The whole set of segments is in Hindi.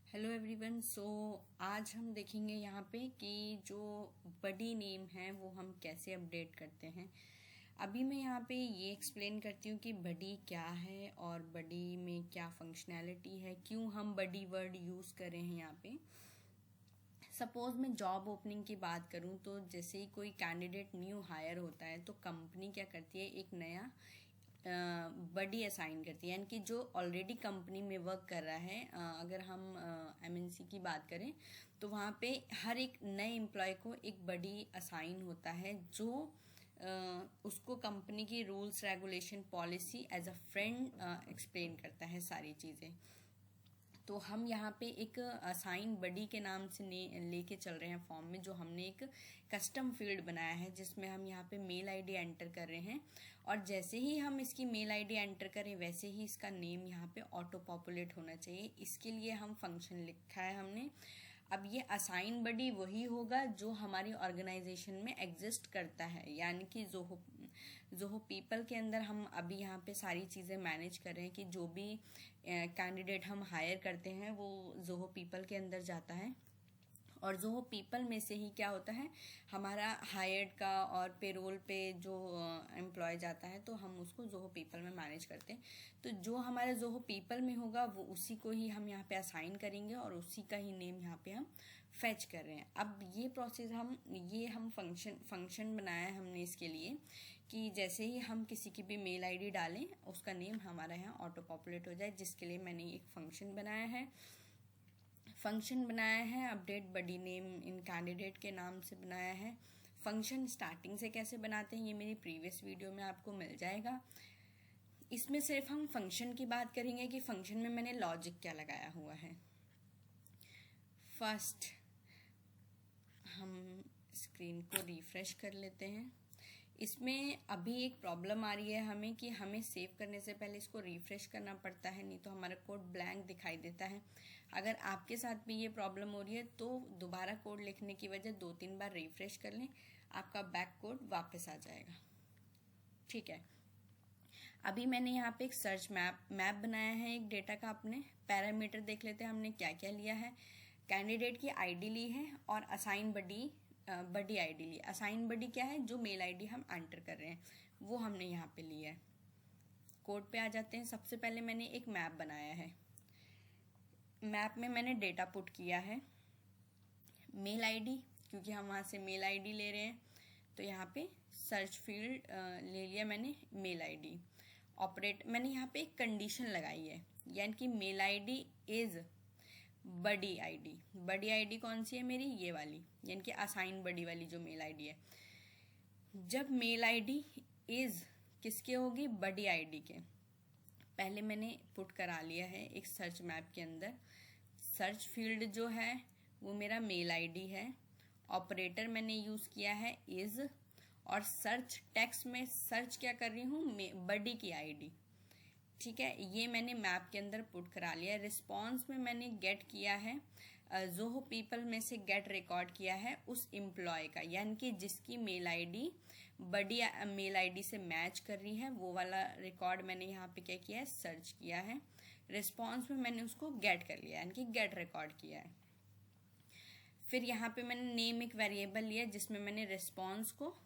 Hello everyone. आज हम देखेंगे यहाँ पे कि जो बडी नेम है वो हम कैसे अपडेट करते हैं। अभी मैं यहाँ पे ये एक्सप्लेन करती हूँ कि बडी क्या है और बडी में क्या फंक्शनैलिटी है, क्यों हम बडी वर्ड यूज़ कर रहे हैं यहाँ पे। सपोज मैं जॉब ओपनिंग की बात करूँ तो जैसे ही कोई कैंडिडेट न्यू हायर होता है तो कंपनी क्या करती है, एक नया बडी असाइन करती है, यानी कि जो ऑलरेडी कंपनी में वर्क कर रहा है। अगर हम एमएनसी की बात करें तो वहाँ पे हर एक नए एम्प्लॉय को एक बडी असाइन होता है जो उसको कंपनी की rules regulation policy as a friend explain करता है सारी चीज़ें। तो हम यहाँ पे एक असाइन बडी के नाम से लेके चल रहे हैं फॉर्म में, जो हमने एक कस्टम फील्ड बनाया है जिसमें हम यहाँ पे मेल आईडी एंटर कर रहे हैं। और जैसे ही हम इसकी मेल आईडी एंटर करें वैसे ही इसका नेम यहाँ पे ऑटो पॉपुलेट होना चाहिए। इसके लिए हम फंक्शन लिखा है हमने। अब ये असाइन बडी वही होगा जो हमारी ऑर्गेनाइजेशन में एग्जिस्ट करता है, यानी कि जोहो पीपल के अंदर हम अभी यहाँ पे सारी चीज़ें मैनेज कर रहे हैं कि जो भी कैंडिडेट हम हायर करते हैं वो जोहो पीपल के अंदर जाता है। और जोहो पीपल में से ही क्या होता है, हमारा हायर्ड का और पेरोल पे जो एम्प्लॉय जाता है तो हम उसको जोहो पीपल में मैनेज करते हैं। तो जो हमारे जोहो पीपल में होगा वो उसी को ही हम यहाँ पे असाइन करेंगे और उसी का ही नेम यहाँ पे हम फेच कर रहे हैं। अब ये प्रोसेस हम फंक्शन बनाया है हमने इसके लिए कि जैसे ही हम किसी की भी मेल आईडी डालें उसका नेम हमारा यहाँ ऑटो पॉपुलेट हो जाए, जिसके लिए मैंने एक फंक्शन बनाया है। Update buddy name in candidate के नाम से बनाया है। फंक्शन स्टार्टिंग से कैसे बनाते हैं ये मेरी प्रीवियस वीडियो में आपको मिल जाएगा। इसमें सिर्फ हम फंक्शन की बात करेंगे कि फंक्शन में मैंने लॉजिक क्या लगाया हुआ है। फर्स्ट हम स्क्रीन को रिफ्रेश कर लेते हैं। इसमें अभी एक प्रॉब्लम आ रही है हमें कि हमें सेव करने से पहले इसको रिफ्रेश करना पड़ता है, नहीं तो हमारा कोड ब्लैंक दिखाई देता है। अगर आपके साथ भी ये प्रॉब्लम हो रही है तो दोबारा कोड लिखने की वजह 2-3 बार रिफ्रेश कर लें, आपका बैक कोड वापस आ जाएगा। ठीक है, अभी मैंने यहाँ पे एक सर्च मैप बनाया है एक डेटा का। अपने पैरामीटर देख लेते हैं हमने क्या क्या लिया है। कैंडिडेट की आईडी ली है और असाइन बडी आईडी ली। असाइन बडी क्या है, जो मेल आईडी हम एंटर कर रहे हैं वो हमने यहाँ पे लिया है। कोड पे आ जाते हैं। सबसे पहले मैंने एक मैप बनाया है। मैप में मैंने डेटा पुट किया है, मेल आईडी, क्योंकि हम वहाँ से मेल आईडी ले रहे हैं तो यहाँ पे सर्च फील्ड ले लिया मैंने मेल आईडी। ऑपरेट मैंने यहाँ पे एक कंडीशन लगाई है, यानी कि mail ID is buddy ID. Buddy ID कौन सी है मेरी, ये वाली, यानी कि असाइन बडी वाली जो मेल आईडी है। जब मेल आईडी इज किसके होगी, बडी आईडी के, पहले मैंने पुट करा लिया है एक सर्च मैप के अंदर। सर्च फील्ड जो है वो मेरा मेल आईडी है। ऑपरेटर मैंने यूज किया है इज, और सर्च टेक्स्ट में सर्च क्या कर रही हूँ, बडी की आईडी। ठीक है, ये मैंने मैप के अंदर पुट करा लिया। रिस्पॉन्स में मैंने गेट किया है, जोहो पीपल में से गेट रिकॉर्ड किया है उस एम्प्लॉय का, यानी कि जिसकी मेल आईडी बडी मेल आईडी से मैच कर रही है वो वाला रिकॉर्ड मैंने यहाँ पे क्या किया है, सर्च किया है। रिस्पॉन्स में मैंने उसको गेट कर लिया, यानी कि गेट रिकॉर्ड किया है। फिर यहाँ पे मैंने नेम एक वेरिएबल लिया जिसमें मैंने रिस्पॉन्स को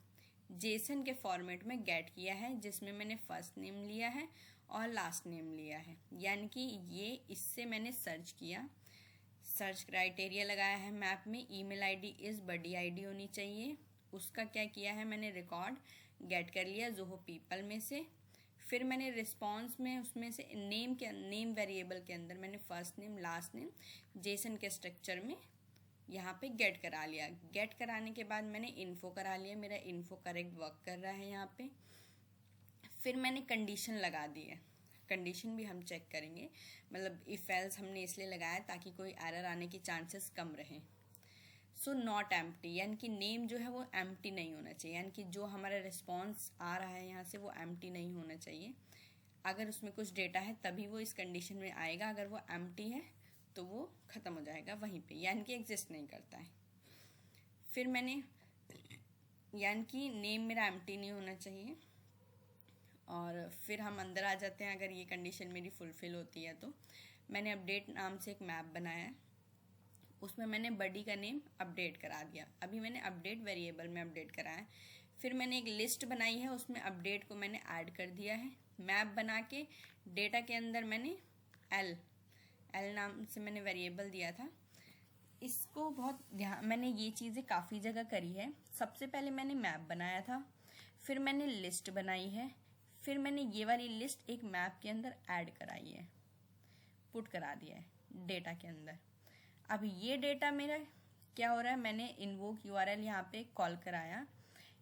जेसन के फॉर्मेट में गेट किया है, जिसमें मैंने फर्स्ट नेम लिया है और लास्ट नेम लिया है, यानी कि ये इससे मैंने सर्च किया। सर्च क्राइटेरिया लगाया है मैप में, email ID is buddy ID होनी चाहिए। उसका क्या किया है, मैंने रिकॉर्ड गेट कर लिया जोहो पीपल में से। फिर मैंने रिस्पॉन्स में उसमें से नेम वेरिएबल के अंदर मैंने first name last name Jason के स्ट्रक्चर में यहाँ पे गेट करा लिया। गेट कराने के बाद मैंने इन्फो करा लिया, मेरा इन्फो करेक्ट वर्क कर रहा है यहाँ पे। फिर मैंने कंडीशन लगा दी है। कंडीशन भी हम चेक करेंगे, मतलब इफ एल्स हमने इसलिए लगाया ताकि कोई एरर आने की चांसेस कम रहें। सो नॉट एम्प्टी, यानी कि नेम जो है वो एम्प्टी नहीं होना चाहिए, यानी कि जो हमारा रिस्पॉन्स आ रहा है यहाँ से वो एम्प्टी नहीं होना चाहिए। अगर उसमें कुछ डेटा है तभी वो इस कंडीशन में आएगा, अगर वो एम्प्टी है तो वो खत्म हो जाएगा वहीं पे, यानी कि एग्जिस्ट नहीं करता है। फिर मैंने, यानी कि नेम मेरा एम्प्टी नहीं होना चाहिए। और फिर हम अंदर आ जाते हैं, अगर ये कंडीशन मेरी फुलफिल होती है तो मैंने अपडेट नाम से एक मैप बनाया है। उसमें मैंने बडी का नेम अपडेट करा दिया। अभी मैंने अपडेट वेरिएबल में अपडेट कराया। फिर मैंने एक लिस्ट बनाई है, उसमें अपडेट को मैंने ऐड कर दिया है। मैप बना के डेटा के अंदर मैंने एल नाम से मैंने वेरिएबल दिया था। इसको बहुत ध्यान, मैंने ये चीज़ें काफ़ी जगह करी है। सबसे पहले मैंने मैप बनाया था, फिर मैंने लिस्ट बनाई है, फिर मैंने ये वाली लिस्ट एक मैप के अंदर ऐड कराई है, पुट करा दिया है डेटा के अंदर। अब ये डेटा मेरा क्या हो रहा है, मैंने इन्वोक यूआरएल यहाँ पे कॉल कराया।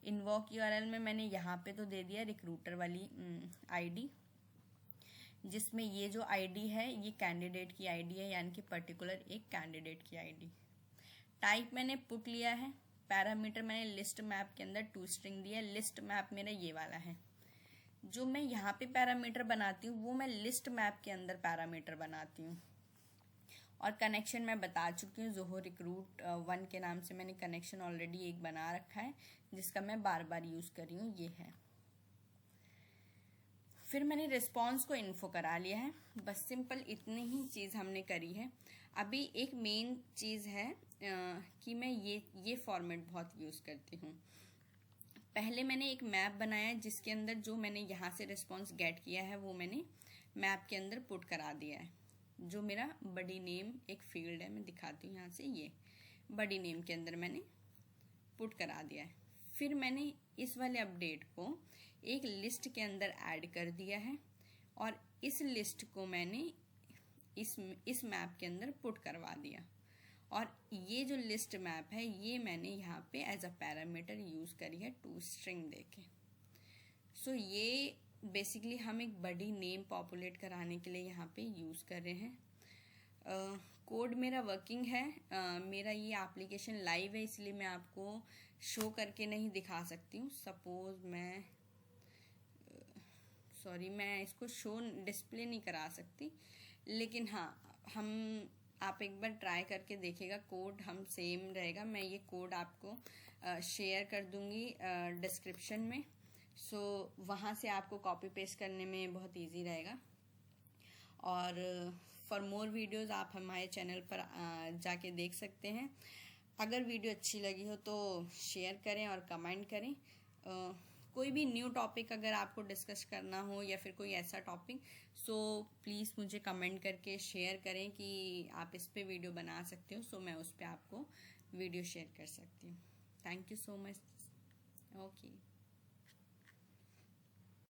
इन्वोक यूआरएल में मैंने यहाँ पे तो दे दिया रिक्रूटर वाली आईडी, जिसमें ये जो आईडी है ये कैंडिडेट की आईडी है, यानी कि पर्टिकुलर एक कैंडिडेट की आईडी। टाइप मैंने पुट लिया है। पैरामीटर मैंने लिस्ट मैप के अंदर टू स्ट्रिंग दिया। लिस्ट मैप मेरा ये वाला है। जो मैं यहाँ पे पैरामीटर बनाती हूँ वो मैं लिस्ट मैप के अंदर पैरामीटर बनाती हूँ। और कनेक्शन मैं बता चुकी हूँ, जोहो रिक्रूट 1 के नाम से मैंने कनेक्शन ऑलरेडी एक बना रखा है, जिसका मैं बार बार यूज़ कर रही हूँ, ये है। फिर मैंने रिस्पॉन्स को इन्फो करा लिया है। बस सिंपल इतनी ही चीज़ हमने करी है। अभी एक मेन चीज़ है कि मैं ये फॉर्मेट बहुत यूज़ करती हूँ। पहले मैंने एक मैप बनाया जिसके अंदर जो मैंने यहाँ से रिस्पॉन्स गेट किया है वो मैंने मैप के अंदर पुट करा दिया है। जो मेरा बडी नेम एक फील्ड है, मैं दिखाती हूँ यहाँ से, ये बडी नेम के अंदर मैंने पुट करा दिया है। फिर मैंने इस वाले अपडेट को एक लिस्ट के अंदर ऐड कर दिया है और इस लिस्ट को मैंने इस मैप के अंदर पुट करवा दिया। और ये जो लिस्ट मैप है ये मैंने यहाँ पे एज अ पैरामीटर यूज़ करी है टू स्ट्रिंग देके। सो ये बेसिकली हम एक बडी नेम पॉपुलेट कराने के लिए यहाँ पे यूज़ कर रहे हैं। कोड मेरा वर्किंग है। मेरा ये एप्लीकेशन लाइव है, इसलिए मैं आपको शो करके नहीं दिखा सकती हूँ। सपोज मैं मैं इसको शो डिस्प्ले नहीं करा सकती, लेकिन हाँ आप एक बार ट्राई करके देखिएगा। कोड हम सेम रहेगा। मैं ये कोड आपको शेयर कर दूंगी डिस्क्रिप्शन में। सो वहाँ से आपको कॉपी पेस्ट करने में बहुत इजी रहेगा। और फॉर मोर वीडियोज़ आप हमारे चैनल पर जाके देख सकते हैं। अगर वीडियो अच्छी लगी हो तो शेयर करें और कमेंट करें। कोई भी न्यू टॉपिक अगर आपको डिस्कस करना हो या फिर कोई ऐसा टॉपिक, सो प्लीज़ मुझे कमेंट करके शेयर करें कि आप इस पे वीडियो बना सकते हो। सो मैं उस पर आपको वीडियो शेयर कर सकती हूँ। Thank you so much. Okay.